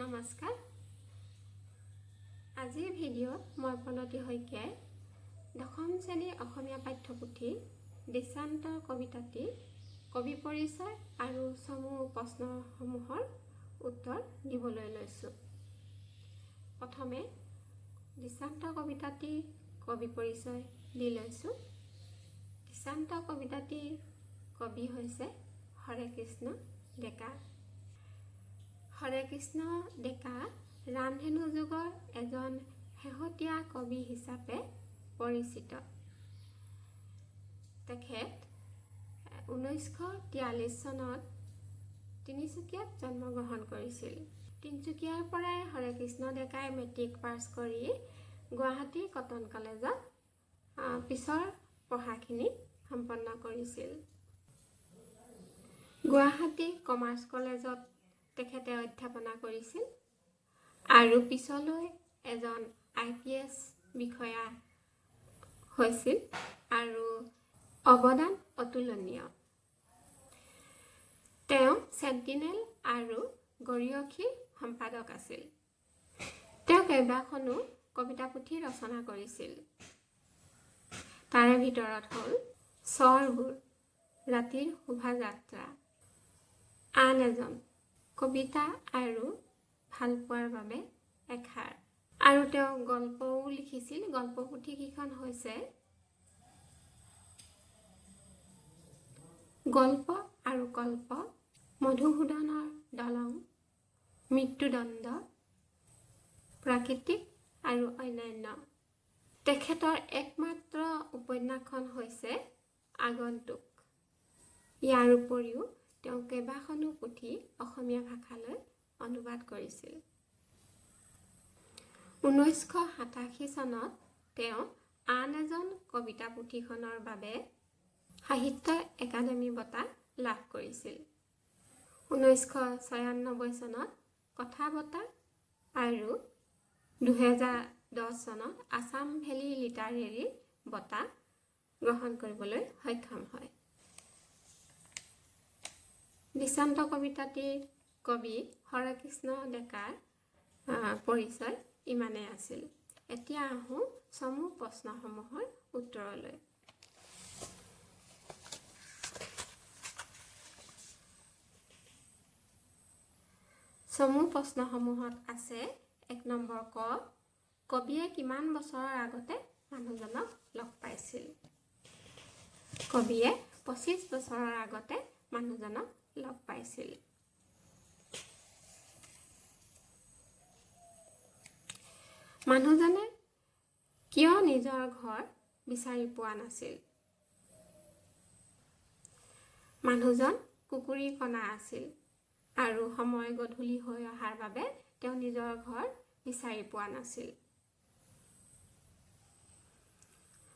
নমস্কাৰ। আজিৰ ভিডিঅ'ত মই প্ৰণতি শইকীয়াই দশম শ্ৰেণীৰ অসমীয়া পাঠ্যপুথি দৃষ্টান্ত কবিতাটি কবি পৰিচয় আৰু চমু প্ৰশ্নসমূহৰ উত্তৰ দিবলৈ লৈছোঁ। প্ৰথমে দৃষ্টান্ত কবিতাটি কবি পৰিচয় দি লৈছোঁ। দৃষ্টান্ত কবিতাটিৰ কবি হৈছে হৰেকৃষ্ণ ডেকা। হৰেকৃষ্ণ ডেকা ৰামধেনু যুগৰ এজন শেহতীয়া কবি হিচাপে পৰিচিত। তেখেত 1943 চনত তিনিচুকীয়াত জন্মগ্ৰহণ কৰিছিল। তিনিচুকীয়াৰ পৰাই হৰেকৃষ্ণ ডেকাই মেট্ৰিক পাছ কৰি গুৱাহাটীৰ কটন কলেজত পিছৰ পঢ়াখিনি সম্পন্ন কৰিছিল। গুৱাহাটী কমাৰ্চ কলেজত তেখেতে অধ্যাপনা কৰিছিল আৰু পিছলৈ এজন IPS বিষয়া হৈছিল আৰু অৱদান অতুলনীয়। তেওঁ চেণ্টিনেল আৰু গৰিয়সীৰ সম্পাদক আছিল। তেওঁ কেইবাখনো কবিতা পুথি ৰচনা কৰিছিল। তাৰে ভিতৰত হ'ল স্বৰবোৰ, ৰাতিৰ শোভাযাত্ৰা, আন এজন, কবিতা আৰু ভালপোৱাৰ বাবে এষাৰ। আৰু তেওঁ গল্পও লিখিছিল। গল্প পুথিকেইখন হৈছে গল্প আৰু কল্প, মধুসূদনৰ দলং, মৃত্যুদণ্ড, প্ৰাকৃতিক আৰু অন্যান্য। তেখেতৰ একমাত্ৰ উপন্যাসখন হৈছে আগন্তুক। ইয়াৰ উপৰিও তেওঁ কেইবাখনো পুথি অসমীয়া ভাষালৈ অনুবাদ কৰিছিল। 1987 চনত তেওঁ আন এজন কবিতা পুথিখনৰ বাবে সাহিত্য একাডেমী বঁটা লাভ কৰিছিল। 1996 চনত কথা বঁটা আৰু 2010 চনত আছাম ভেলী লিটাৰেৰী বঁটা গ্ৰহণ কৰিবলৈ সক্ষম হয়। দৃষ্টান্ত কবিতাটিৰ কবি হৰেকৃষ্ণ ডেকাৰ পৰিচয় ইমানেই আছিল। এতিয়া আহোঁ চমু প্ৰশ্নসমূহৰ উত্তৰলৈ। চমু প্ৰশ্নসমূহত আছে 1 নম্বৰ ক, কবিয়ে কিমান বছৰৰ আগতে মানুহজনক লগ পাইছিল? কবিয়ে 25 বছৰৰ আগতে মানুহজনক লগ পাইছিল। মানুহজনে কিয় নিজৰ ঘৰ বিচাৰি পোৱা নাছিল? মানুহজন কুকুৰীকণা আছিল আৰু সময় গধূলি হৈ অহাৰ বাবে তেওঁ নিজৰ ঘৰ বিচাৰি পোৱা নাছিল।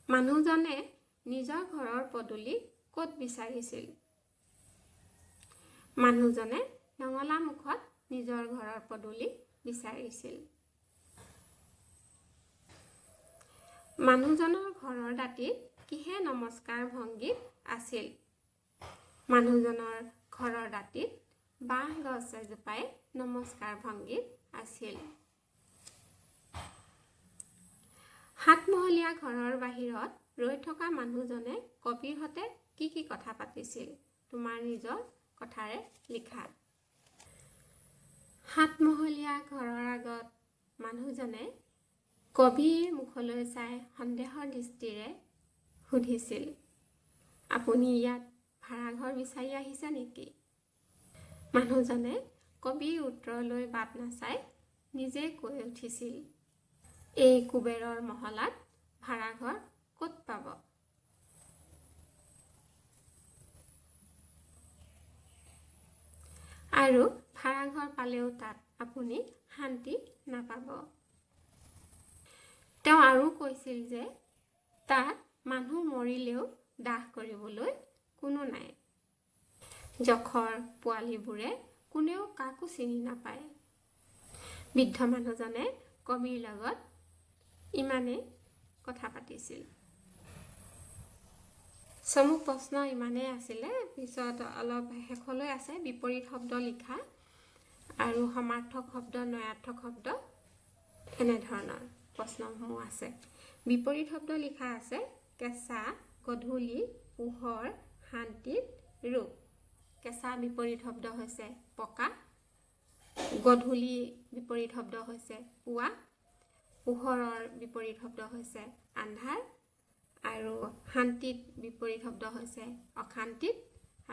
মানুহজনে নিজৰ ঘৰৰ পদূলি ক'ত বিচাৰিছিল? মানুহজনে নঙলামুখত নিজৰ ঘৰৰ পদূলি বিচাৰিছিল। মানুহজনৰ ঘৰৰ দাঁতিত কিহে নমস্কাৰ ভংগীত আছিল? মানুহজনৰ ঘৰৰ দাঁতিত বাঁহ গছ এজোপাই নমস্কাৰ ভংগীত আছিল। সাতমহলীয়া ঘৰৰ বাহিৰত ৰৈ থকা মানুহজনে কবিৰ সৈতে কি কি কথা পাতিছিল? তোমাৰ নিজৰ কথাৰে লিখা। সাতমহলীয়া ঘৰৰ আগত মানুহজনে কবিৰ মুখলৈ চাই সন্দেহৰ দৃষ্টিৰে সুধিছিল, আপুনি ইয়াত ভাড়াঘৰ বিচাৰি আহিছে নেকি? মানুহজনে কবিৰ উত্তৰলৈ বাট নাচাই নিজে কৈ উঠিছিল, এই কুবেৰৰ মহলাত ভাড়াঘৰ ক'ত পাব? আৰু ভাড়াঘৰ পালেও তাত আপুনি শান্তি নাপাব। তেওঁ আৰু কৈছিল যে তাত মানুহ মৰিলেও দাহ কৰিবলৈ কোনো নাই। যখৰ পোৱালীবোৰে কোনেও কাকো চিনি নাপায়। বৃদ্ধ মানুহজনে কবিৰ লগত ইমানেই কথা পাতিছিল। চমু প্ৰশ্ন ইমানেই আছিলে। পিছত অলপ শেষলৈ আছে বিপৰীত শব্দ লিখা। আৰু সমাৰ্থক শব্দ নয়াৰ্থক শব্দ এনেধৰণৰ প্ৰশ্নসমূহ আছে। বিপৰীত শব্দ লিখা আছে কেঁচা, গধূলি, পোহৰ, শান্তিত, ৰূপ। কেঁচা বিপৰীত শব্দ হৈছে পকা, গধূলি বিপৰীত শব্দ হৈছে পুৱা, পোহৰৰ বিপৰীত শব্দ হৈছে আন্ধাৰ, আৰু শান্তিত বিপৰীত শব্দ হৈছে অশান্তিত,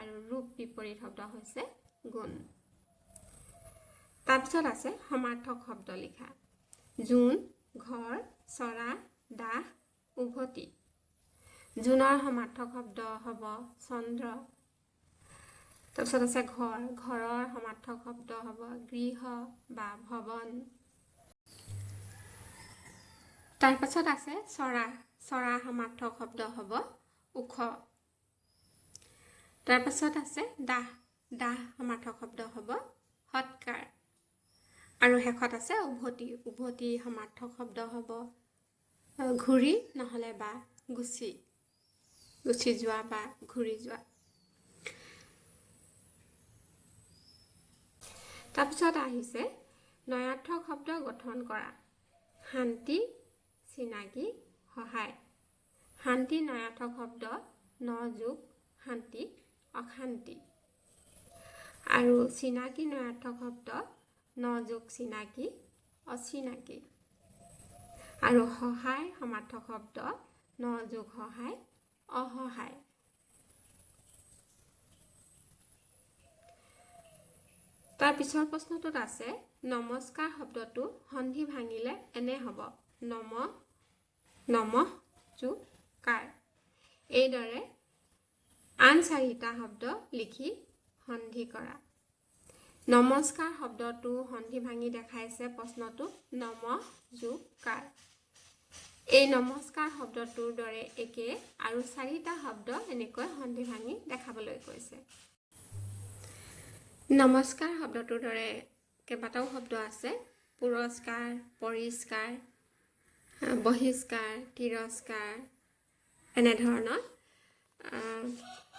আৰু ৰূপ বিপৰীত শব্দ হৈছে গুণ। তাৰপিছত আছে সমাৰ্থক শব্দ লিখা। জোন, ঘৰ, চৰা, দাহ, উভতি। জোনৰ সমাৰ্থক শব্দ হ'ব চন্দ্ৰ। তাৰপিছত আছে ঘৰ, ঘৰৰ সমাৰ্থক শব্দ হ'ব গৃহ বা ভৱন। তাৰপাছত আছে চৰা, চৰা সমাৰ্থক শব্দ হ'ব ওখ। তাৰপাছত আছে দাহ, দাহ সমাৰ্থক শব্দ হ'ব সৎকাৰ। আৰু শেষত আছে উভতি, উভতি সমাৰ্থক শব্দ হ'ব ঘূৰি নহ'লে বা গুচি, গুচি যোৱা বা ঘূৰি যোৱা। তাৰপিছত আহিছে নয়াৰ্থক শব্দ গঠন কৰা। শান্তি, চিনাকি, সহায়। শান্তি নয়াৰ্থক শব্দ ন যোগ শান্তি, অশান্তি। আৰু চিনাকি নয়াৰ্থক শব্দ ন যোগ চিনাকি, অচিনাকি। আৰু সহায় সমাৰ্থক শব্দ ন যোগ সহায়, অসহায়। তাৰ পিছৰ প্ৰশ্নটোত আছে নমস্কাৰ শব্দটো সন্ধি ভাঙিলে এনে হ'ব নম, নমঃ যোগ কাৰ। এইদৰে আন 4টা শব্দ লিখি সন্ধি কৰা। নমস্কাৰ শব্দটো সন্ধি ভাঙি দেখাইছে প্ৰশ্নটো নমঃ যোগ কাৰ। এই নমস্কাৰ শব্দটোৰ দৰে একে আৰু 4টা শব্দ এনেকৈ সন্ধি ভাঙি দেখাবলৈ কৈছে। নমস্কাৰ শব্দটোৰ দৰে কেইবাটাও শব্দ আছে। পুৰস্কাৰ, পৰিষ্কাৰ, বহিষ্কাৰ, তিৰস্কাৰ এনেধৰণৰ।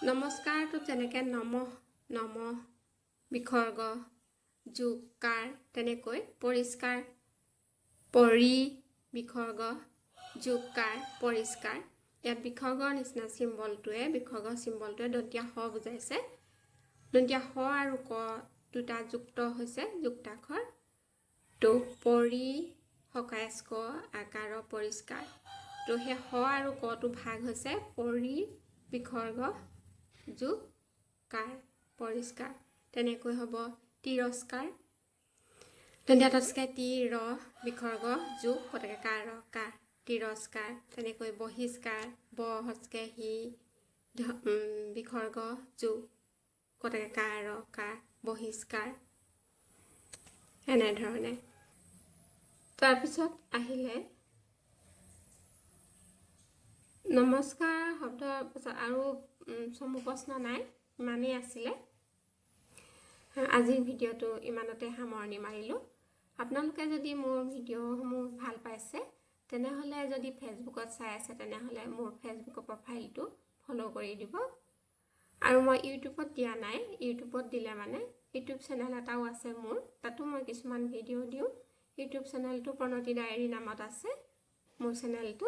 নমস্কাৰটোত যেনেকৈ নমঃ, নমঃ বিসৰ্গ যোগ কাৰ, তেনেকৈ পৰিষ্কাৰ পৰি বিসৰ্গ যোগ কাৰ পৰিষ্কাৰ। ইয়াত বিসৰ্গৰ নিচিনা চিম্বলটোৱে, বিসৰ্গৰ চিম্বলটোৱে দন্তীয়া স বুজাইছে। দন্তীয়া স আৰু ক দুটা যুক্ত হৈছে যুক্তাক্ষৰ। তো পৰি সকায়স্ক আকাৰ পৰিষ্কাৰ। তো সেই স আৰু কটো ভাগ হৈছে পৰি বিসৰ্গ যোগ কাৰ পৰিষ্কাৰ। তেনেকৈ হ'ব তিৰস্কাৰ, দন্তীয়া তস্কাই তি ৰ বিসৰ্গ যোগ কটাকে কাৰ কাৰ তিৰস্কাৰ। তেনেকৈ বহিষ্কাৰ, ব হস্কে হি বিসৰ্গ যোগ কটাকে কাৰ কাৰ বহিষ্কাৰ। এনেধৰণে। তাৰপিছত আহিলে নমস্কাৰ শব্দৰ পাছত আৰু চমু প্ৰশ্ন নাই, ইমানেই আছিলে। আজিৰ ভিডিঅ'টো ইমানতে সামৰণি মাৰিলোঁ। আপোনালোকে যদি মোৰ ভিডিঅ'সমূহ ভাল পাইছে তেনেহ'লে যদি ফেচবুকত চাই আছে তেনেহ'লে মোৰ ফেচবুকৰ প্ৰফাইলটো ফ'ল' কৰি দিব। আৰু মই ইউটিউবত দিয়া নাই, ইউটিউবত দিলে মানে ইউটিউব চেনেল এটাও আছে মোৰ, তাতো মই কিছুমান ভিডিঅ' দিওঁ। ইউটিউব চেনেলটো প্ৰণতি ডায়েৰী নামত আছে। মোৰ চেনেলটো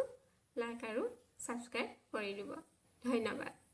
লাইক আৰু ছাবস্ক্ৰাইব কৰি দিব। ধন্যবাদ।